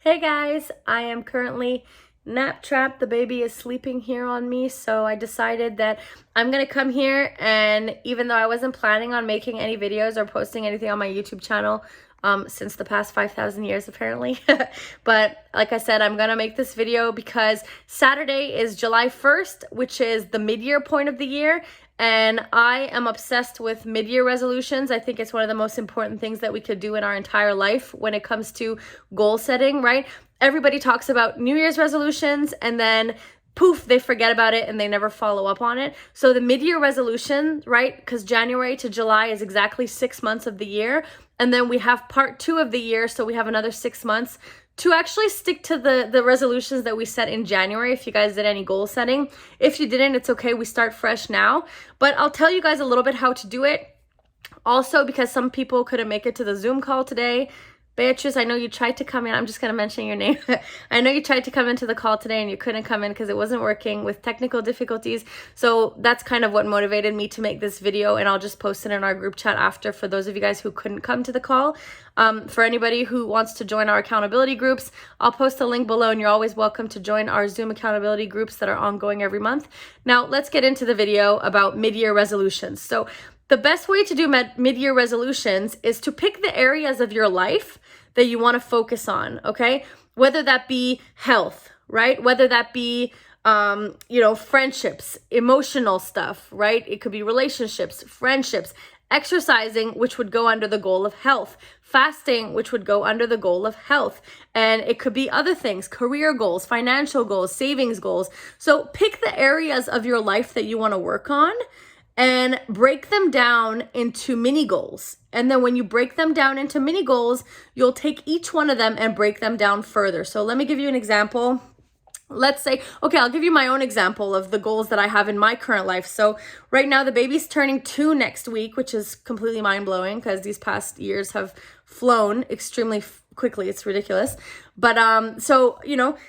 Hey guys, I am currently nap trapped. The baby is sleeping here on me, so I decided that I'm gonna come here, and even though I wasn't planning on making any videos or posting anything on my YouTube channel since the past 5,000 years apparently, but like I said, I'm gonna make this video because Saturday is July 1st, which is the mid-year point of the year, and I am obsessed with mid-year resolutions. I think it's one of the most important things that we could do in our entire life when it comes to goal setting, right? Everybody talks about New Year's resolutions and then poof, they forget about it and they never follow up on it. So the mid-year resolution, right? Because January to July is exactly 6 months of the year. And then we have part 2 of the year. So we have another 6 months to actually stick to the resolutions that we set in January. If you guys did any goal setting, if you didn't, it's okay. We start fresh now, but I'll tell you guys a little bit how to do it. Also, because some people couldn't make it to the Zoom call today. Beatrice, I know you tried to come in. I'm just going to mention your name. I know you tried to come into the call today and you couldn't come in because it wasn't working with technical difficulties. So that's kind of what motivated me to make this video, and I'll just post it in our group chat after for those of you guys who couldn't come to the call. For anybody who wants to join our accountability groups, I'll post a link below, and you're always welcome to join our Zoom accountability groups that are ongoing every month. Now, let's get into the video about mid-year resolutions. So the best way to do mid-year resolutions is to pick the areas of your life that you want to focus on, okay? Whether that be health, right? Whether that be, friendships, emotional stuff, right? It could be relationships, friendships, exercising, which would go under the goal of health, fasting, which would go under the goal of health. And it could be other things, career goals, financial goals, savings goals. So pick the areas of your life that you want to work on and break them down into mini goals. And then when you break them down into mini goals, you'll take each one of them and break them down further. So let me give you an example. Let's say, okay, I'll give you my own example of the goals that I have in my current life. So right now the baby's turning 2 next week, which is completely mind-blowing because these past years have flown extremely quickly. It's ridiculous. But so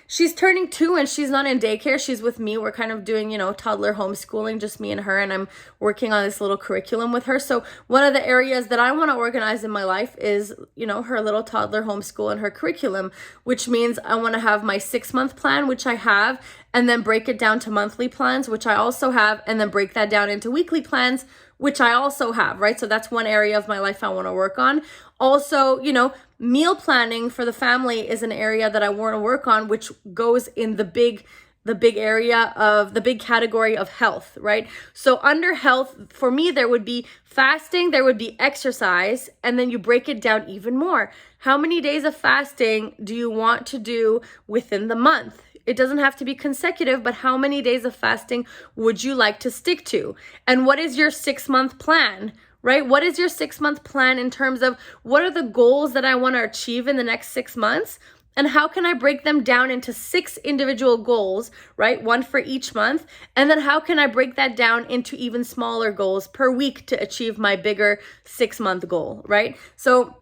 she's turning 2 and she's not in daycare. She's with me. We're kind of doing toddler homeschooling, just me and her, and I'm working on this little curriculum with her. So one of the areas that I want to organize in my life is her little toddler homeschool and her curriculum, which means I want to have my 6-month plan, which I have, and then break it down to monthly plans, which I also have, and then break that down into weekly plans, which I also have, right? So that's one area of my life I want to work on. Also, meal planning for the family is an area that I want to work on, which goes in the big area of the big category of health, right? So under health, for me, there would be fasting, there would be exercise, and then you break it down even more. How many days of fasting do you want to do within the month? It doesn't have to be consecutive, but how many days of fasting would you like to stick to? And what is your 6-month plan, right? What is your 6-month plan in terms of what are the goals that I want to achieve in the next 6 months? And how can I break them down into 6 individual goals, right? 1 for each month. And then how can I break that down into even smaller goals per week to achieve my bigger 6-month goal, right? So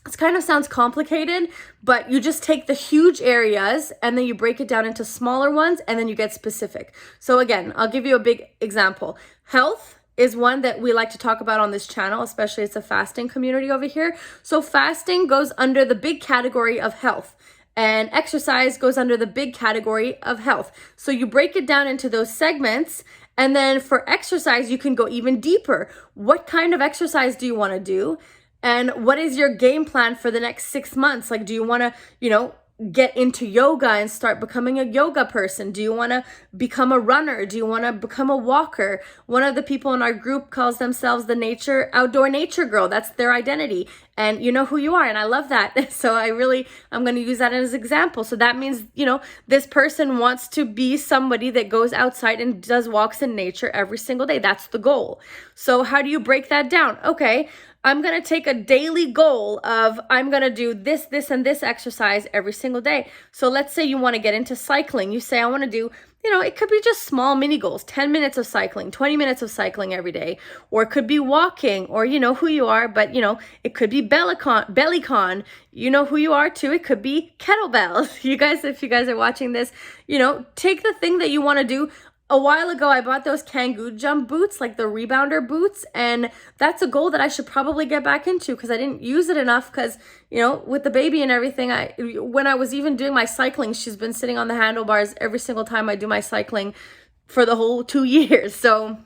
it kind of sounds complicated, but you just take the huge areas and then you break it down into smaller ones and then you get specific. So again, I'll give you a big example. Health is one that we like to talk about on this channel, especially it's a fasting community over here. So fasting goes under the big category of health, and exercise goes under the big category of health. So you break it down into those segments. And then for exercise, you can go even deeper. What kind of exercise do you want to do? And what is your game plan for the next 6 months? Like, do you want to, get into yoga and start becoming a yoga person? Do you want to become a runner? Do you want to become a walker? One of the people in our group calls themselves the outdoor nature girl. That's their identity. And you know who you are. And I love that. So I'm going to use that as an example. So that means, this person wants to be somebody that goes outside and does walks in nature every single day. That's the goal. So how do you break that down? Okay, I'm going to take a daily goal of I'm going to do this, and this exercise every single day. So let's say you want to get into cycling. You say, I want to do, it could be just small mini goals, 10 minutes of cycling, 20 minutes of cycling every day, or it could be walking, or who you are, but it could be bellycon, you know who you are too. It could be kettlebells. You guys, if you guys are watching this, take the thing that you want to do. a while ago, I bought those Kangoo jump boots, like the rebounder boots, and that's a goal that I should probably get back into because I didn't use it enough because, you know, with the baby and everything, when I was even doing my cycling, she's been sitting on the handlebars every single time I do my cycling for the whole 2 years. So,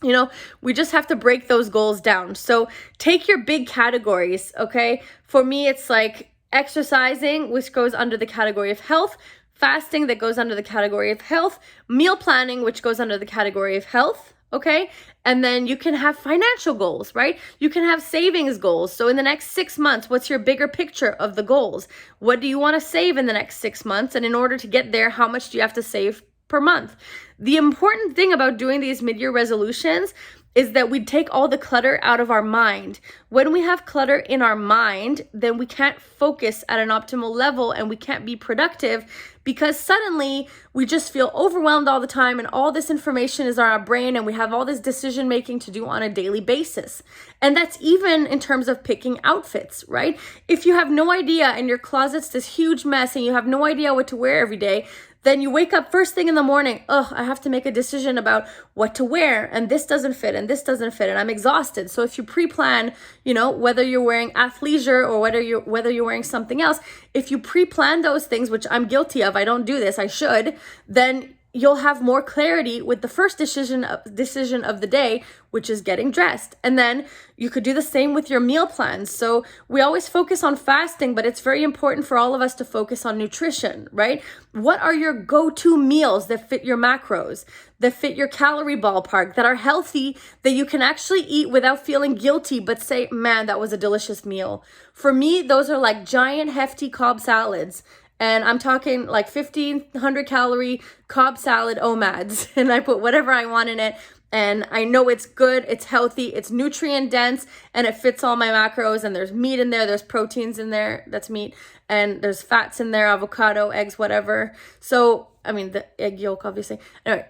you know, we just have to break those goals down. So take your big categories, okay? For me, it's like exercising, which goes under the category of health, fasting, that goes under the category of health, meal planning, which goes under the category of health, okay? And then you can have financial goals, right? You can have savings goals. So in the next 6 months, what's your bigger picture of the goals? What do you want to save in the next 6 months? And in order to get there, how much do you have to save per month? The important thing about doing these mid-year resolutions is that we take all the clutter out of our mind. When we have clutter in our mind, then we can't focus at an optimal level and we can't be productive because suddenly we just feel overwhelmed all the time and all this information is on our brain and we have all this decision making to do on a daily basis. And that's even in terms of picking outfits, right? If you have no idea and your closet's this huge mess and you have no idea what to wear every day, then you wake up first thing in the morning, I have to make a decision about what to wear, and this doesn't fit, and this doesn't fit, and I'm exhausted. So if you pre-plan, you know, whether you're wearing athleisure or whether you're wearing something else, if you pre-plan those things, which I'm guilty of, I don't do this, I should, then you'll have more clarity with the first decision of the day, which is getting dressed. And then you could do the same with your meal plans. So we always focus on fasting, but it's very important for all of us to focus on nutrition, right? What are your go-to meals that fit your macros, that fit your calorie ballpark, that are healthy, that you can actually eat without feeling guilty, but say, man, that was a delicious meal. For me, those are like giant, hefty Cobb salads. And I'm talking like 1,500 calorie Cobb salad OMADs. And I put whatever I want in it. And I know it's good, it's healthy, it's nutrient dense, and it fits all my macros. And there's meat in there, there's proteins in there, that's meat. And there's fats in there, avocado, eggs, whatever. So, I mean, the egg yolk, obviously. Anyway,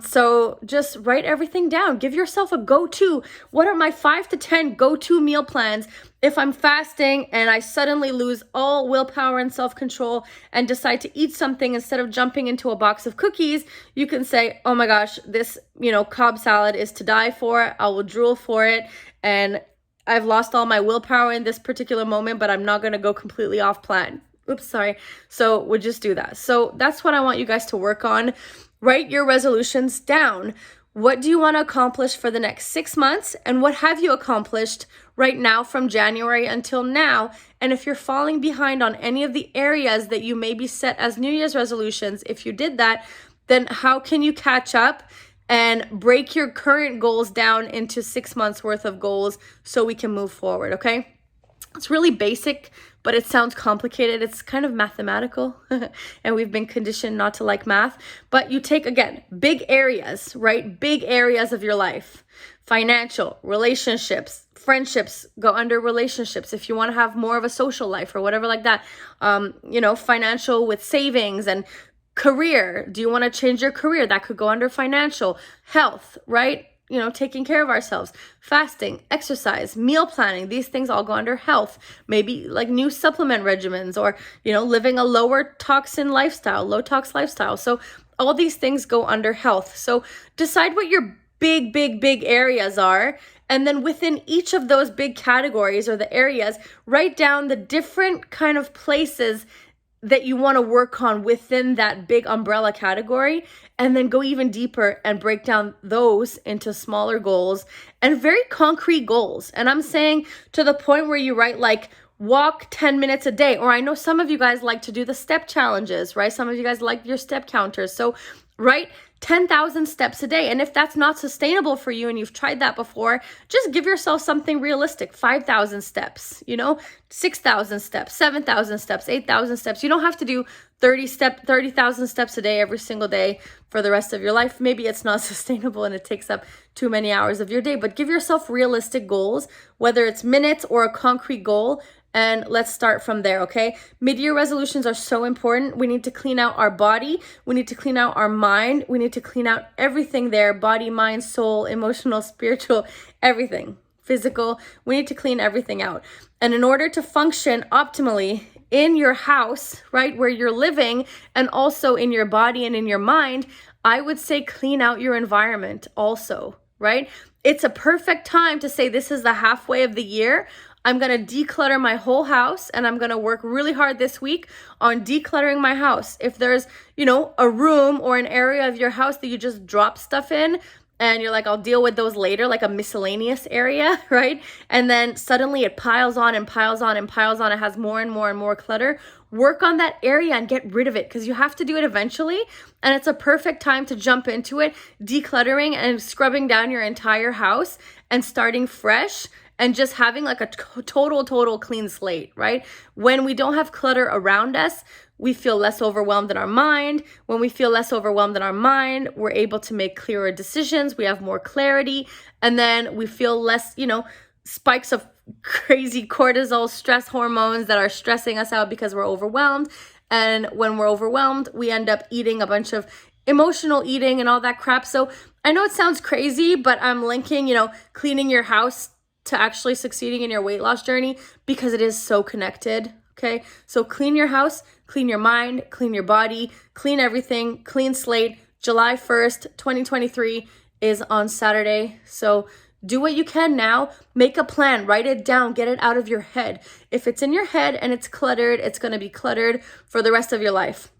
so just write everything down. Give yourself a go-to. What are my 5 to 10 go-to meal plans if I'm fasting and I suddenly lose all willpower and self-control and decide to eat something instead of jumping into a box of cookies? You can say, oh my gosh, this, you know, Cobb salad is to die for. I will drool for it. And I've lost all my willpower in this particular moment, but I'm not going to go completely off plan. Oops, sorry. So we'll just do that. So that's what I want you guys to work on. Write your resolutions down. What do you want to accomplish for the next 6 months? And what have you accomplished right now from January until now? And if you're falling behind on any of the areas that you maybe set as New Year's resolutions, if you did that, then how can you catch up and break your current goals down into 6 months worth of goals so we can move forward, okay? It's really basic, but it sounds complicated. It's kind of mathematical, and we've been conditioned not to like math. But you take, again, big areas, right? Big areas of your life. Financial, relationships, friendships go under relationships. If you want to have more of a social life or whatever like that, you know, financial with savings and career. Do you want to change your career? That could go under financial. Health, right? You know, taking care of ourselves, fasting, exercise, meal planning, these things all go under health. Maybe like new supplement regimens or, you know, living a lower toxin lifestyle, low tox lifestyle. So all these things go under health. So decide what your big areas are. And then within each of those big categories or the areas, write down the different kind of places that you want to work on within that big umbrella category, and then go even deeper and break down those into smaller goals and very concrete goals. And I'm saying to the point where you write like walk 10 minutes a day, or I know some of you guys like to do the step challenges, right? Some of you guys like your step counters. So write 10,000 steps a day. And if that's not sustainable for you and you've tried that before, just give yourself something realistic. 5,000 steps, you know, 6,000 steps, 7,000 steps, 8,000 steps. You don't have to do 30,000 steps a day every single day for the rest of your life. Maybe it's not sustainable and it takes up too many hours of your day, but give yourself realistic goals, whether it's minutes or a concrete goal. And let's start from there, okay? Mid-year resolutions are so important. We need to clean out our body. We need to clean out our mind. We need to clean out everything there, body, mind, soul, emotional, spiritual, everything, physical. We need to clean everything out. And in order to function optimally in your house, right, where you're living, and also in your body and in your mind, I would say clean out your environment also, right? It's a perfect time to say this is the halfway of the year. I'm going to declutter my whole house, and I'm going to work really hard this week on decluttering my house. If there's, you know, a room or an area of your house that you just drop stuff in, and you're like, I'll deal with those later, like a miscellaneous area, right? And then suddenly it piles on and piles on and piles on. It has more and more and more clutter. Work on that area and get rid of it, because you have to do it eventually. And it's a perfect time to jump into it, decluttering and scrubbing down your entire house and starting fresh and just having like a total clean slate, right? When we don't have clutter around us, we feel less overwhelmed in our mind. When we feel less overwhelmed in our mind, we're able to make clearer decisions. We have more clarity. And then we feel less, you know, spikes of crazy cortisol, stress hormones that are stressing us out because we're overwhelmed. And when we're overwhelmed, we end up eating a bunch of emotional eating and all that crap. So I know it sounds crazy, but I'm linking, you know, cleaning your house to actually succeeding in your weight loss journey, because it is so connected. Okay, so clean your house, clean your mind, clean your body, clean everything, clean slate. July 1st, 2023 is on Saturday. So do what you can now. Make a plan, write it down, get it out of your head. If it's in your head and it's cluttered, it's going to be cluttered for the rest of your life.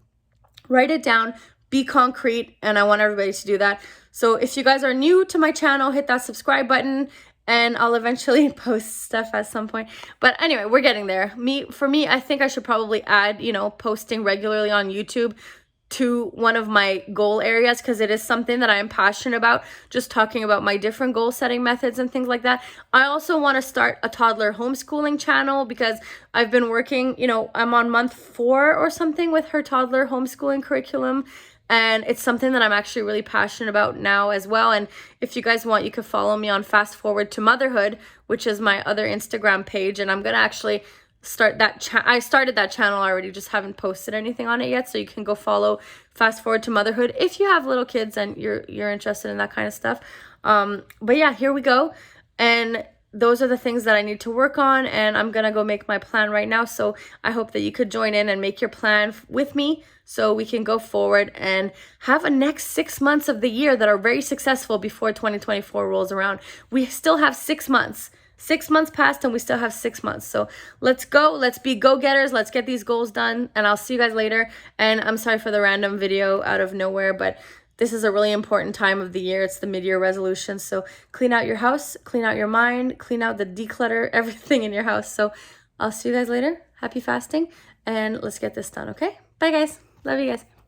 Write it down, be concrete, and I want everybody to do that. So if you guys are new to my channel, hit that subscribe button. And I'll eventually post stuff at some point. But anyway, we're getting there. For me, I think I should probably add, you know, posting regularly on YouTube to one of my goal areas, because it is something that I am passionate about, just talking about my different goal setting methods and things like that. I also want to start a toddler homeschooling channel, because I've been working, you know, I'm on month 4 or something with her toddler homeschooling curriculum. And it's something that I'm actually really passionate about now as well. And if you guys want, you could follow me on Fast Forward to Motherhood, which is my other Instagram page. And I'm going to actually start that. I started that channel already, just haven't posted anything on it yet. So you can go follow Fast Forward to Motherhood if you have little kids and you're interested in that kind of stuff. But yeah, here we go. And those are the things that I need to work on, and I'm gonna go make my plan right now. So I hope that you could join in and make your plan with me, so we can go forward and have a next 6 months of the year that are very successful before 2024 rolls around. We still have 6 months. 6 months passed and we still have 6 months. So let's go. Let's be go-getters. Let's get these goals done, and I'll see you guys later. And I'm sorry for the random video out of nowhere, but this is a really important time of the year. It's the mid-year resolution. So clean out your house, clean out your mind, clean out the declutter, everything in your house. So I'll see you guys later. Happy fasting, and let's get this done, okay? Bye, guys. Love you guys.